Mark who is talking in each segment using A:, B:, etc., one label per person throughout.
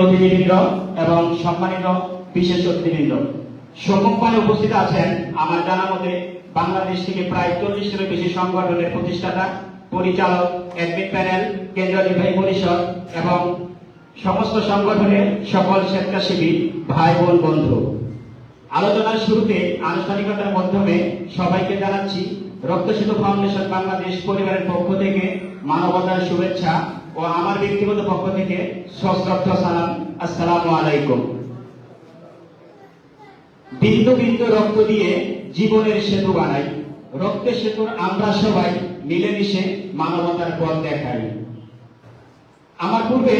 A: অতিথিবৃন্দ এবং সম্মানিত বিশেষ অতিথিবৃন্দ, সম্মুখপানে উপস্থিত আছেন আমার জানা মতে বাংলাদেশ থেকে প্রায় 40-এরও বেশি সংগঠনের প্রতিষ্ঠাতা, পরিচালক, অ্যাডমিন প্যানেল, কেন্দ্রীয় নির্বাহী পরিষদ এবং সমস্ত সংগঠনের সকল স্বেচ্ছাসেবী ভাই বোন বন্ধু। আলোচনার শুরুতে আনুষ্ঠানিকতার মাধ্যমে সবাইকে জানাচ্ছি রক্ত সেতু ফাউন্ডেশন বাংলাদেশ পরিবারের পক্ষ থেকে মানবতার শুভেচ্ছা ও আমার ব্যক্তিগত পক্ষ থেকে সশ্রদ্ধ সালাম। আসসালামু আলাইকুম। বিন্দু বিন্দু রক্ত দিয়ে জীবনের সেতু বানাই, রক্তের সেতুর আমরা সবাই মিলেমিশে মানবতার পথ দেখাই। আমার পূর্বে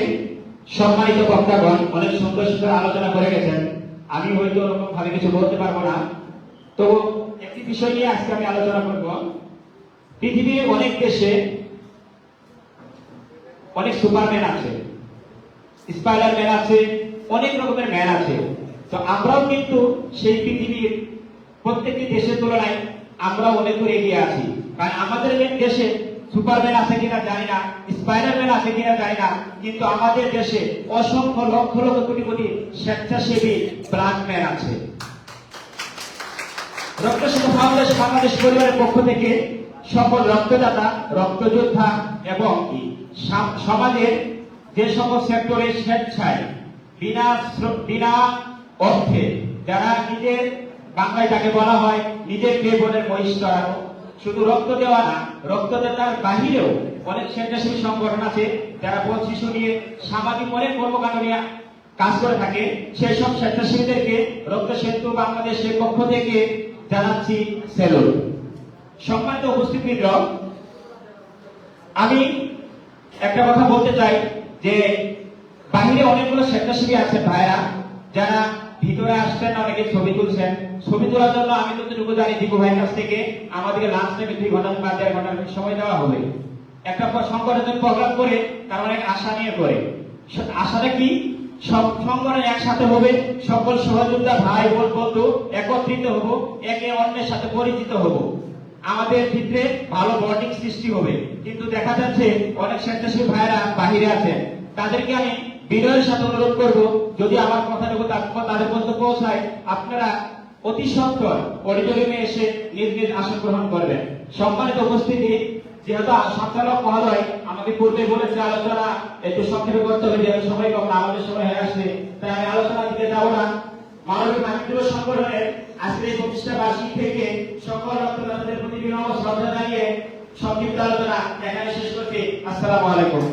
A: সম্মানিত বক্তাগণ অনেক সুন্দর সুন্দর আলোচনা করে গেছেন, আমি হয়তো ওরকম ভাবে কিছু বলতে পারবো না। তো একটি বিষয় নিয়ে আজকে আমি আলোচনা করব। পৃথিবীর অনেক দেশে অনেক সুপারম্যান আছে, স্পাইডারম্যান আছে, অনেক রকমের ম্যান আছে। তো আমরাও কিন্তু সেই পৃথিবীর প্রত্যেকটি দেশের তুলনায় আমরা অনেক দূর এগিয়ে আছি। কারণ আমাদের দেশে সুপারম্যান আছে কিনা জানি না, স্পাইডারম্যান আছে কিনা জানি না, কিন্তু আমাদের দেশে অসংখ্য লক্ষ লক্ষ কোটি কোটি স্বেচ্ছাসেবী ব্লাডম্যান আছে। রক্ত সেতু ফাউন্ডেশন বাংলাদেশ পরিবারের পক্ষ থেকে সকল রক্তদাতা, রক্তযোদ্ধা এবং সমাজের যে সকল সেক্টরে স্বেচ্ছায় বিনা অর্থে যারা নিজের বাংলায় তাকে বলা হয় নিজের জীবনের মহিষ্কার, শুধু রক্ত দেওয়া না, রক্তদাতার বাহিরেও অনেক স্বেচ্ছাসেবী সংগঠন আছে যারা পথ শিশু নিয়ে সামাজিক অনেক কর্মকাণ্ড নিয়ে কাজ করে থাকে। সেই সব স্বেচ্ছাসেবীদেরকে রক্ত সেতু বাংলাদেশের পক্ষ থেকে জানাচ্ছি স্যালুট। সম্মানিত উপস্থিতবৃন্দ, আমি একটা কথা বলতে চাই যে বাহিরে অনেকগুলো স্বেচ্ছাসেবী আছে ভাইরা, যারা ভিতরে আসছেন, অনেকে ছবি তুলছেন। ছবি তোলার জন্য আমি যতটুকু জানি দীপু ভাইয়ের কাছ থেকে আমাদেরকে লাঞ্চ থেকে 2 ঘন্টা বা 1.5 ঘন্টা সময় দেওয়া হবে। একটা সংগঠনের প্রোগ্রাম করে তার অনেক আশা নিয়ে করে, আশাটা কি সব সংগঠন একসাথে হবে, সকল সহযোদ্ধা ভাই বোন বন্ধু একত্রিত হব, একে অন্যের সাথে পরিচিত হব, আমাদের ভিতরে ভালো বন্ডিং সৃষ্টি হবে। কিন্তু দেখা যাচ্ছে অনেক স্বেচ্ছাসেবী ভাইরা বাহিরে আছেন, তাদেরকে আমি বিনয়ের সাথে অনুরোধ করব, যদি আমার কথাটুকু তাদের পর্যন্ত পৌঁছায়, আপনারা অতি সত্বর অডিটোরিয়ামে এসে নিজ নিজ আসন গ্রহণ করবেন। সম্মানিত উপস্থিতি, যেহেতু সঞ্চালক মহোদয় আমাকে পূর্বে বলেছে আলোচনা একটু সংক্ষেপে করতে হবে, যেহেতু সময় কম, আমাদের সময় হয়ে আসছে, তাই আমি আলোচনা দিতে যাব না। মানবিক মাতৃত্ব সংগঠনের আজকের এই প্রতিষ্ঠা বার্ষিক থেকে সকল রক্তদাতাদের প্রতি বিনম্র শ্রদ্ধা জানিয়ে সংক্ষিপ্ত আলোচনা এখানে শেষ করছি। আসসালামু আলাইকুম।